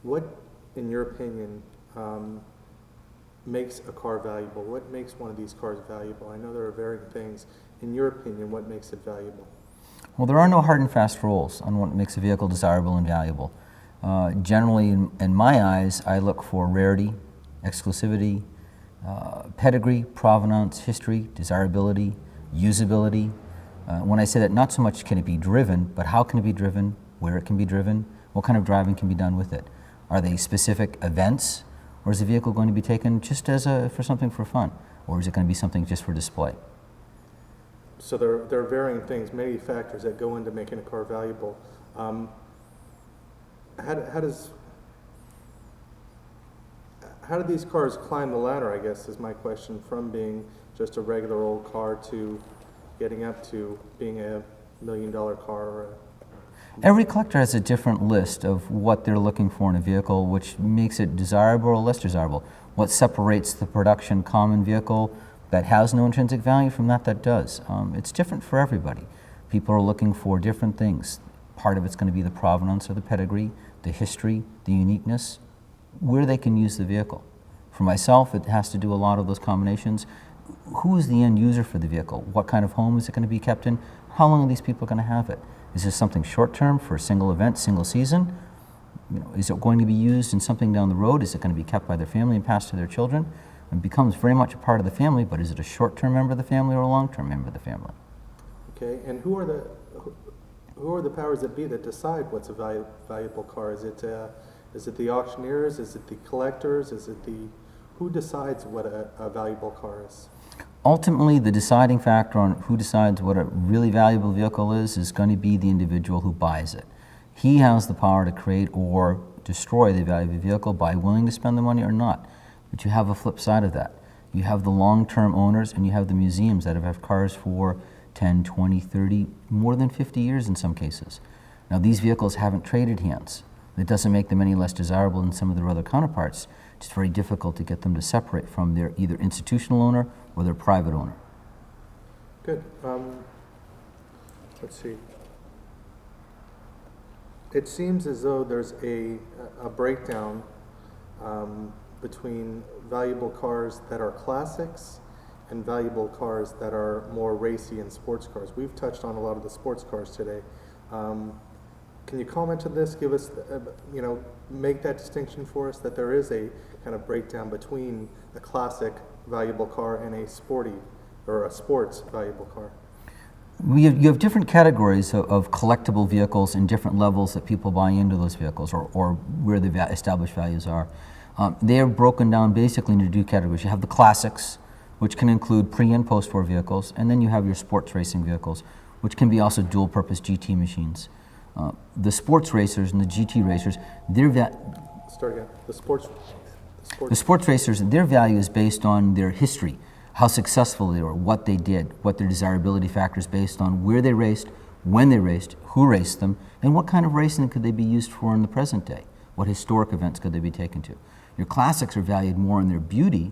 What, in your opinion, makes a car valuable? What makes one of these cars valuable? I know there are varying things. In your opinion, what makes it valuable? Well, there are no hard and fast rules on what makes a vehicle desirable and valuable. Generally, in my eyes, I look for rarity, exclusivity, pedigree, provenance, history, desirability, usability. When I say that, not so much can it be driven, but how can it be driven, where it can be driven, what kind of driving can be done with it. Are they specific events, or is the vehicle going to be taken just as for something for fun, or is it going to be something just for display? So there are varying things, many factors that go into making a car valuable. How do these cars climb the ladder, I guess, is my question, from being just a regular old car to getting up to being a $1 million car? Every collector has a different list of what they're looking for in a vehicle, which makes it desirable or less desirable. What separates the production common vehicle that has no intrinsic value from that does. It's different for everybody. People are looking for different things. Part of it's going to be the provenance or the pedigree, the history, the uniqueness, where they can use the vehicle. For myself, it has to do a lot of those combinations. Who is the end user for the vehicle? What kind of home is it going to be kept in? How long are these people going to have it? Is this something short-term for a single event, single season? Is it going to be used in something down the road? Is it going to be kept by their family and passed to their children? It becomes very much a part of the family, but is it a short-term member of the family or a long-term member of the family? Okay, and who are the powers that be that decide what's a valuable car? Is it the auctioneers? Is it the collectors? Who decides what a valuable car is? Ultimately, the deciding factor on who decides what a really valuable vehicle is going to be the individual who buys it. He has the power to create or destroy the value of a vehicle by willing to spend the money or not. But you have a flip side of that. You have the long-term owners and you have the museums that have had cars for 10, 20, 30, more than 50 years in some cases. Now, these vehicles haven't traded hands. It doesn't make them any less desirable than some of their other counterparts. It's very difficult to get them to separate from their either institutional owner or their private owner. Good. Let's see. It seems as though there's a breakdown between valuable cars that are classics and valuable cars that are more racy and sports cars. We've touched on a lot of the sports cars today. Can you comment on this? Give us, make that distinction for us, that there is a kind of breakdown between a classic valuable car and a sporty or a sports valuable car. You have different categories of collectible vehicles and different levels that people buy into those vehicles or where the established values are. They are broken down basically into two categories. You have the classics, which can include pre- and post-war vehicles, and then you have your sports racing vehicles, which can be also dual-purpose GT machines. The sports racers and the GT racers, Start again. The sports racers, their value is based on their history, how successful they were, what they did, what their desirability factors based on where they raced, when they raced, who raced them, and what kind of racing could they be used for in the present day. What historic events could they be taken to? Your classics are valued more on their beauty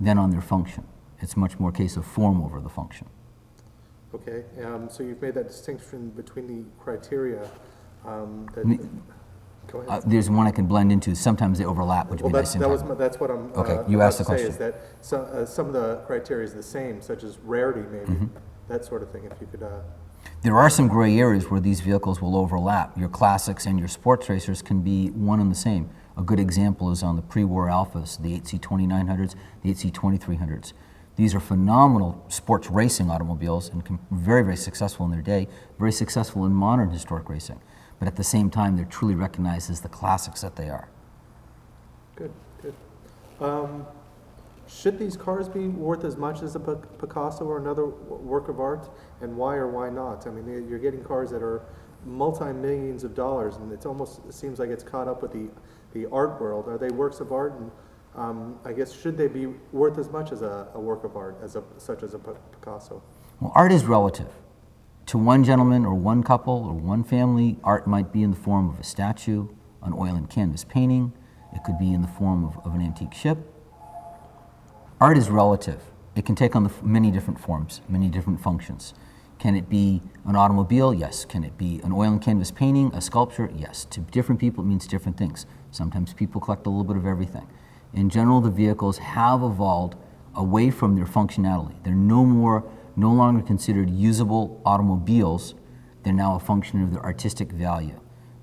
than on their function. It's much more a case of form over the function. Okay, so you've made that distinction between the criteria Go ahead. There's one I can blend into. Sometimes they overlap, which would be nice. That's what I'm okay, you asked the question. Is that some of the criteria is the same, such as rarity, maybe, that sort of thing, if you could... There are some gray areas where these vehicles will overlap. Your classics and your sports racers can be one and the same. A good example is on the pre-war Alphas, the 8C2900s, the 8C2300s. These are phenomenal sports racing automobiles and very, very successful in their day, very successful in modern historic racing. But at the same time, they're truly recognized as the classics that they are. Good, good. Should these cars be worth as much as a Picasso or another work of art? And why or why not? I mean, you're getting cars that are multi-millions of dollars, and it seems like it's caught up with the art world. Are they works of art? And I guess, should they be worth as much as a work of art, such as a Picasso? Well, art is relative. To one gentleman or one couple or one family, art might be in the form of a statue, an oil and canvas painting. It could be in the form of an antique ship. Art is relative. It can take on many different forms, many different functions. Can it be an automobile? Yes. Can it be an oil and canvas painting, a sculpture? Yes. To different people, it means different things. Sometimes people collect a little bit of everything. In general, the vehicles have evolved away from their functionality. They're no longer considered usable automobiles. They're now a function of their artistic value.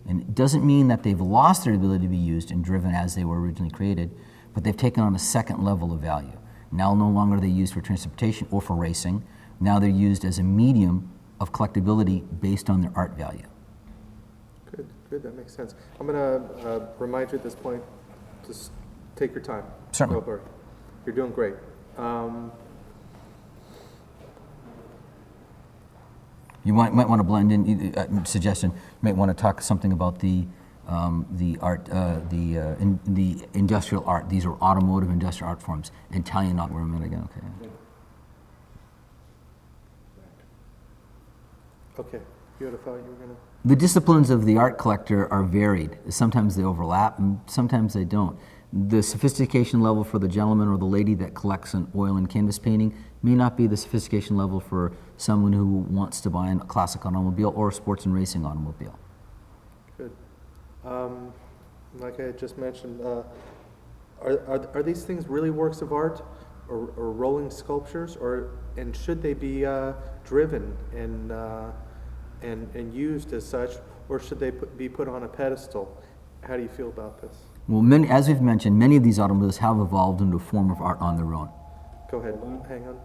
And it doesn't mean that they've lost their ability to be used and driven as they were originally created, but they've taken on a second level of value. Now no longer are they used for transportation or for racing. Now they're used as a medium of collectability based on their art value. Good, that makes sense. I'm going to remind you at this point, just take your time. Certainly. Go for it. You're doing great. You might want to blend in, suggestion, you might want to talk something about the art, the industrial art. These are automotive industrial art forms. Italian, not where I'm at again, okay. Okay, you had a thought you were going to? The disciplines of the art collector are varied. Sometimes they overlap and sometimes they don't. The sophistication level for the gentleman or the lady that collects an oil and canvas painting may not be the sophistication level for someone who wants to buy a classic automobile or a sports and racing automobile. Good. Like I just mentioned, are these things really works of art or rolling sculptures, and should they be driven and used as such, or should they be put on a pedestal? How do you feel about this? Well, as we've mentioned, many of these automobiles have evolved into a form of art on their own. Go ahead, hang on.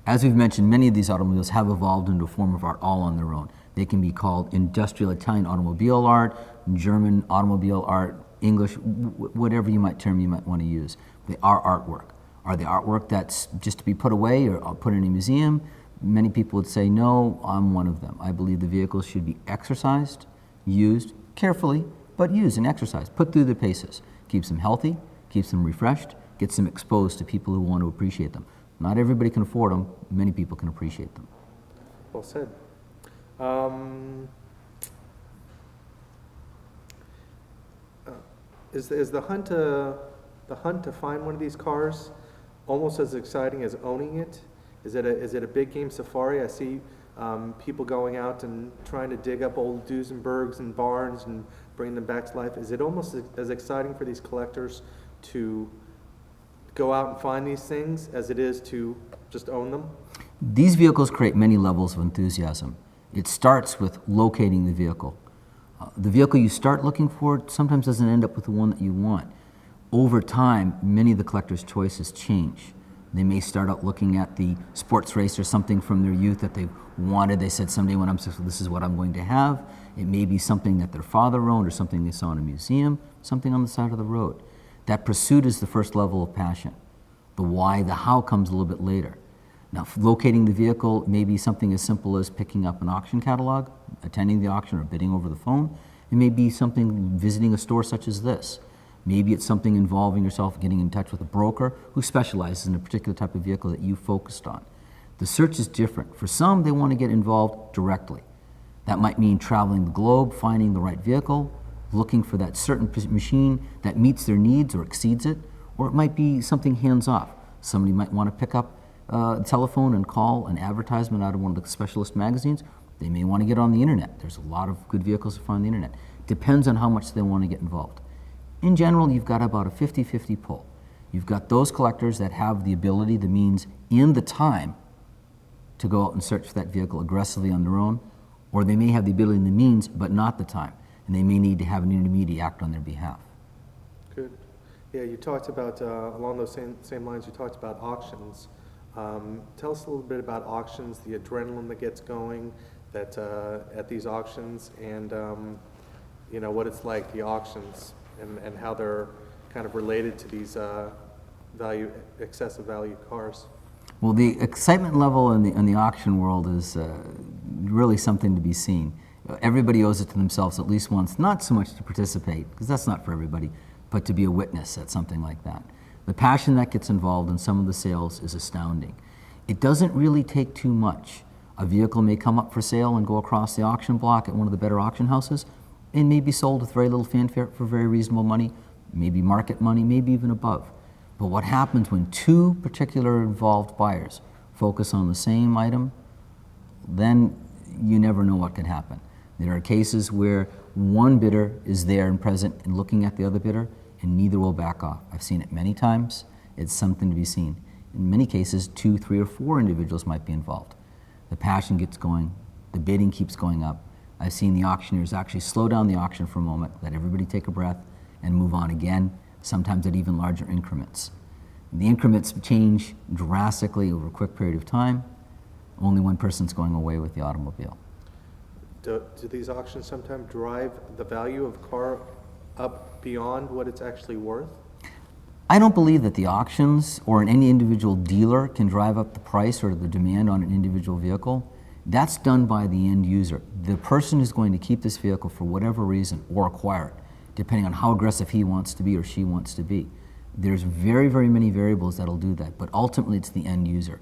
As we've mentioned, many of these automobiles have evolved into a form of art all on their own. They can be called industrial Italian automobile art, German automobile art, English, whatever you might want to use. They are artwork. Are they artwork that's just to be put away or put in a museum? Many people would say, no, I'm one of them. I believe the vehicles should be exercised, used carefully, but used and exercised, put through the paces. Keeps them healthy, keeps them refreshed, gets them exposed to people who want to appreciate them. Not everybody can afford them. Many people can appreciate them. Well said. Is the hunt to find one of these cars almost as exciting as owning it? Is it a big game safari? I see people going out and trying to dig up old Duesenbergs and barns and bring them back to life. Is it almost as exciting for these collectors to go out and find these things as it is to just own them? These vehicles create many levels of enthusiasm. It starts with locating the vehicle. The vehicle you start looking for sometimes doesn't end up with the one that you want. Over time, many of the collectors' choices change. They may start out looking at the sports race or something from their youth that they wanted. They said, someday when I'm successful, this is what I'm going to have. It may be something that their father owned or something they saw in a museum, something on the side of the road. That pursuit is the first level of passion. The why, the how comes a little bit later. Now, locating the vehicle may be something as simple as picking up an auction catalog, attending the auction, or bidding over the phone. It may be something visiting a store such as this. Maybe it's something involving yourself getting in touch with a broker who specializes in a particular type of vehicle that you focused on. The search is different. For some, they want to get involved directly. That might mean traveling the globe, finding the right vehicle, looking for that certain machine that meets their needs or exceeds it, or it might be something hands-off. Somebody might want to pick up a telephone and call an advertisement out of one of the specialist magazines. They may want to get on the internet. There's a lot of good vehicles to find on the internet. Depends on how much they want to get involved. In general, you've got about a 50-50 pull. You've got those collectors that have the ability, the means, and the time to go out and search for that vehicle aggressively on their own, or they may have the ability and the means, but not the time, and they may need to have an intermediate act on their behalf. Good. Yeah, you talked about, along those same lines, you talked about auctions. Tell us a little bit about auctions, the adrenaline that gets going that at these auctions, and what it's like, the auctions, and how they're kind of related to these excessive value cars. Well, the excitement level in the auction world is really something to be seen. Everybody owes it to themselves at least once, not so much to participate, because that's not for everybody, but to be a witness at something like that. The passion that gets involved in some of the sales is astounding. It doesn't really take too much. A vehicle may come up for sale and go across the auction block at one of the better auction houses and may be sold with very little fanfare for very reasonable money, maybe market money, maybe even above. But what happens when two particular involved buyers focus on the same item, then you never know what can happen. There are cases where one bidder is there and present and looking at the other bidder, and neither will back off. I've seen it many times. It's something to be seen. In many cases, 2, 3, or 4 individuals might be involved. The passion gets going. The bidding keeps going up. I've seen the auctioneers actually slow down the auction for a moment, let everybody take a breath, and move on again, sometimes at even larger increments. The increments change drastically over a quick period of time. Only one person's going away with the automobile. Do these auctions sometimes drive the value of a car up beyond what it's actually worth? I don't believe that the auctions or any individual dealer can drive up the price or the demand on an individual vehicle. That's done by the end user. The person who's going to keep this vehicle for whatever reason or acquire it, depending on how aggressive he wants to be or she wants to be. There's very, very many variables that'll do that, but ultimately it's the end user.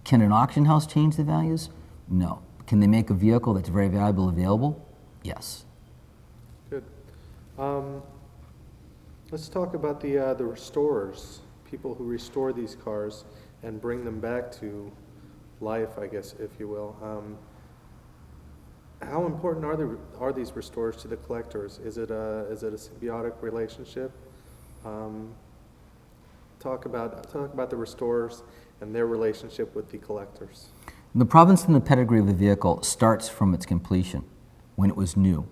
Can an auction house change the values? No. Can they make a vehicle that's very valuable available? Yes. Good. Let's talk about the restorers, people who restore these cars and bring them back to life, I guess, if you will. How important are these restorers to the collectors? Is it a symbiotic relationship? Talk about the restorers and their relationship with the collectors. The provenance and the pedigree of the vehicle starts from its completion, when it was new.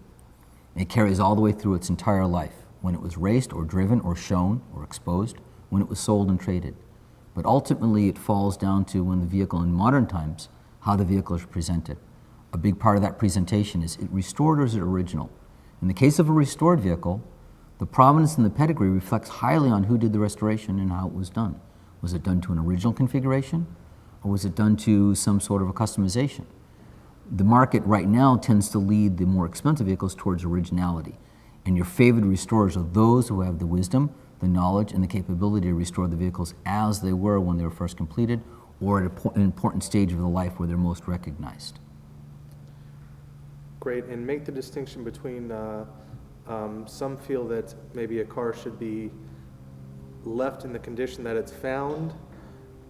It carries all the way through its entire life, when it was raced or driven or shown or exposed, when it was sold and traded. But ultimately it falls down to when the vehicle in modern times, how the vehicle is presented. A big part of that presentation is it restored or is it original? In the case of a restored vehicle, the provenance and the pedigree reflects highly on who did the restoration and how it was done. Was it done to an original configuration, or was it done to some sort of a customization? The market right now tends to lead the more expensive vehicles towards originality. And your favored restorers are those who have the wisdom, the knowledge, and the capability to restore the vehicles as they were when they were first completed, or at an important stage of the life where they're most recognized. Great, and make the distinction between some feel that maybe a car should be left in the condition that it's found,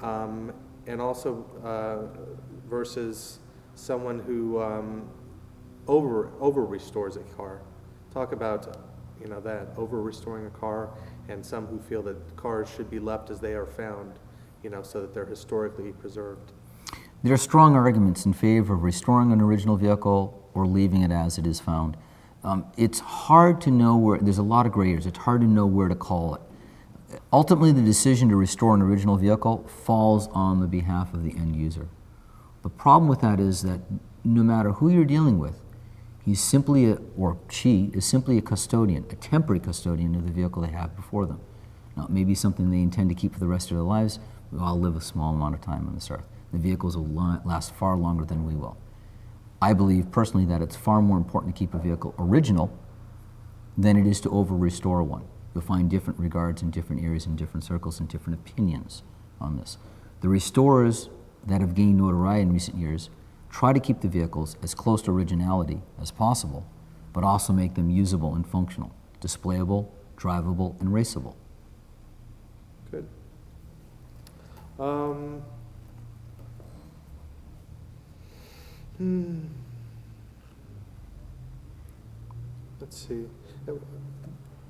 and also versus someone who over restores a car. Talk about that over restoring a car, and some who feel that cars should be left as they are found, so that they're historically preserved. There are strong arguments in favor of restoring an original vehicle or leaving it as it is found. It's hard to know where, there's a lot of gray areas, it's hard to know where to call it. Ultimately, the decision to restore an original vehicle falls on the behalf of the end user. The problem with that is that no matter who you're dealing with, he's simply or she is simply a custodian, a temporary custodian of the vehicle they have before them. Now, it may be something they intend to keep for the rest of their lives. We all live a small amount of time on this earth. The vehicles will last far longer than we will. I believe personally that it's far more important to keep a vehicle original than it is to over-restore one. You'll find different regards in different areas, in different circles, and different opinions on this. The restorers that have gained notoriety in recent years try to keep the vehicles as close to originality as possible, but also make them usable and functional, displayable, drivable, and raceable. Good. Let's see.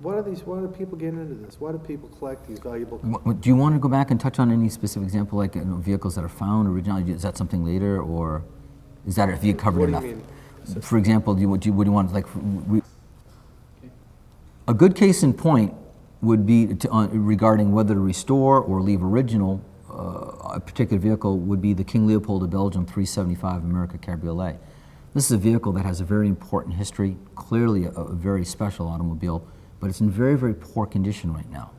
Why do people get into this? Why do people collect these valuable cars? Do you want to go back and touch on any specific example, like vehicles that are found originally? Is that something later, or is that if you covered enough? What do you mean? For example, what do you want, like, a good case in point would be regarding whether to restore or leave original a particular vehicle would be the King Leopold of Belgium 375 America Cabriolet. This is a vehicle that has a very important history, clearly a very special automobile, but it's in very, very poor condition right now.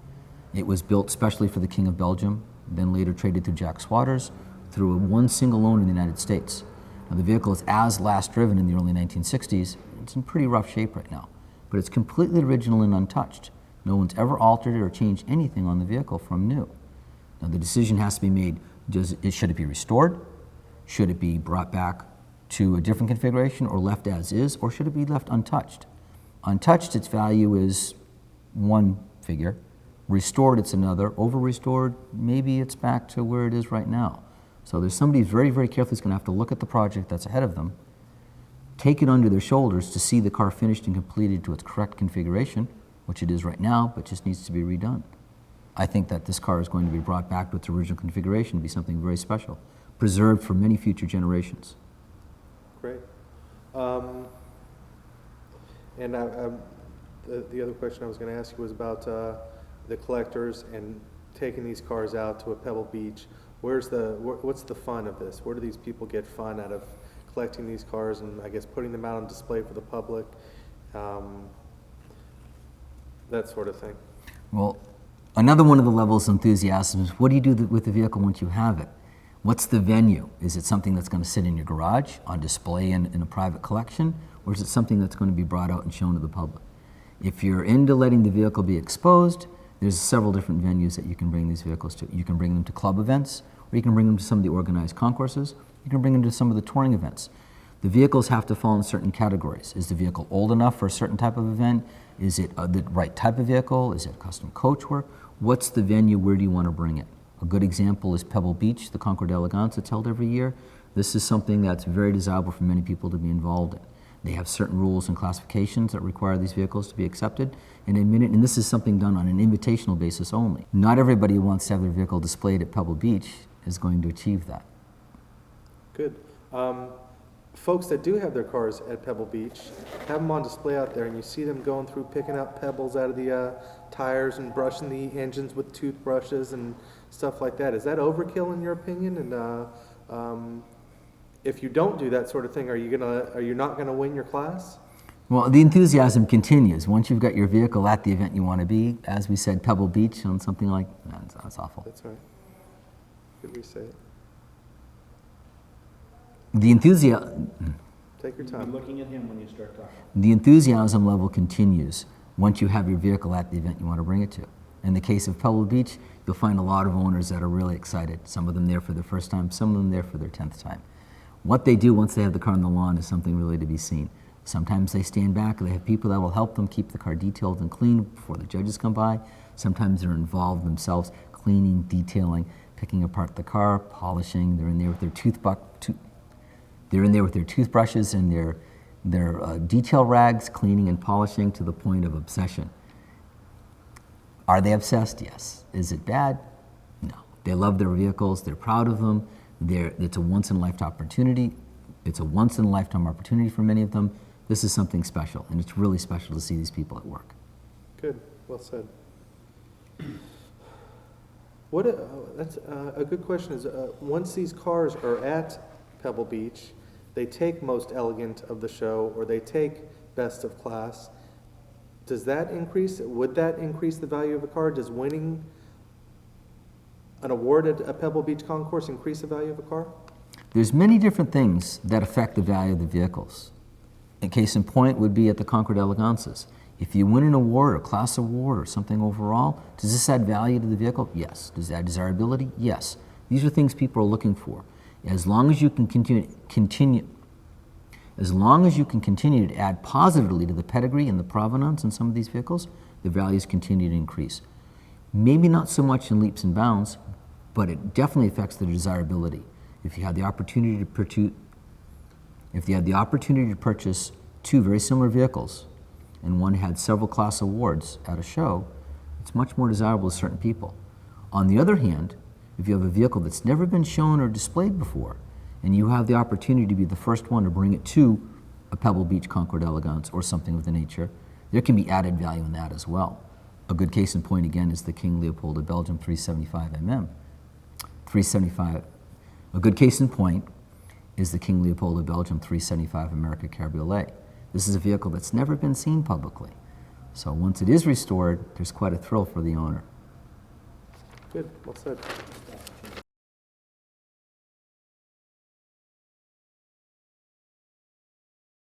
It was built specially for the King of Belgium, then later traded through Jack Swatters, through one single owner in the United States. Now, the vehicle is as last driven in the early 1960s. It's in pretty rough shape right now, but it's completely original and untouched. No one's ever altered it or changed anything on the vehicle from new. Now, the decision has to be made, should it be restored? Should it be brought back to a different configuration or left as is, or should it be left untouched? Untouched, its value is one figure. Restored, it's another. Over-restored, maybe it's back to where it is right now. So there's somebody who's very, very careful who's going to have to look at the project that's ahead of them, take it under their shoulders to see the car finished and completed to its correct configuration, which it is right now, but just needs to be redone. I think that this car is going to be brought back to its original configuration to be something very special, preserved for many future generations. Great. And the other question I was going to ask you was about the collectors and taking these cars out to a Pebble Beach. What's the fun of this? Where do these people get fun out of collecting these cars and, I guess, putting them out on display for the public? That sort of thing. Well, another one of the levels of enthusiasm is, what do you do with the vehicle once you have it? What's the venue? Is it something that's going to sit in your garage on display in a private collection, or is it something that's going to be brought out and shown to the public? If you're into letting the vehicle be exposed, there's several different venues that you can bring these vehicles to. You can bring them to club events, or you can bring them to some of the organized concourses. You can bring them to some of the touring events. The vehicles have to fall in certain categories. Is the vehicle old enough for a certain type of event? Is it the right type of vehicle? Is it custom coach work? What's the venue? Where do you want to bring it? A good example is Pebble Beach, the Concours d'Elegance that's held every year. This is something that's very desirable for many people to be involved in. They have certain rules and classifications that require these vehicles to be accepted and admitted, and this is something done on an invitational basis only. Not everybody who wants to have their vehicle displayed at Pebble Beach is going to achieve that. Good. Folks that do have their cars at Pebble Beach, have them on display out there, and you see them going through picking out pebbles out of the tires and brushing the engines with toothbrushes and stuff like that. Is that overkill in your opinion? And if you don't do that sort of thing, are you not gonna win your class? Well, the enthusiasm continues. Once you've got your vehicle at the event you want to be, as we said, Pebble Beach on something like that's awful. That's right. Good we say it. The enthusiasm. Take your time. You're looking at him when you start talking. The enthusiasm level continues once you have your vehicle at the event you want to bring it to. In the case of Pebble Beach, you'll find a lot of owners that are really excited. Some of them there for the first time, some of them there for their 10th time. What they do once they have the car on the lawn is something really to be seen. Sometimes they stand back, they have people that will help them keep the car detailed and clean before the judges come by. Sometimes they're involved themselves, cleaning, detailing, picking apart the car, polishing. They're in there with their toothbrushes and their detail rags, cleaning and polishing to the point of obsession. Are they obsessed? Yes. Is it bad? No. They love their vehicles. They're proud of them. It's a once-in-a-lifetime opportunity. It's a once-in-a-lifetime opportunity for many of them. This is something special, and it's really special to see these people at work. Good. Well said. That's a good question. Is once these cars are at Pebble Beach, they take most elegant of the show, or they take best of class. Does that increase? Would that increase the value of a car? Does winning an award at a Pebble Beach concourse increase the value of a car? There's many different things that affect the value of the vehicles. A case in point would be at the Concours d'Elegances. If you win an award, a class award, or something overall, does this add value to the vehicle? Yes. Does it add desirability? Yes. These are things people are looking for. As long as you can continue to add positively to the pedigree and the provenance in some of these vehicles, the values continue to increase. Maybe not so much in leaps and bounds, but it definitely affects the desirability. If you had the opportunity to purchase two very similar vehicles, and one had several class awards at a show, it's much more desirable to certain people. On the other hand, if you have a vehicle that's never been shown or displayed before, and you have the opportunity to be the first one to bring it to a Pebble Beach Concours d'Elegance or something of the nature, there can be added value in that as well. A good case in point, again, is the King Leopold of Belgium 375mm. A good case in point is the King Leopold of Belgium 375 America Cabriolet. This is a vehicle that's never been seen publicly. So once it is restored, there's quite a thrill for the owner. Good, well said.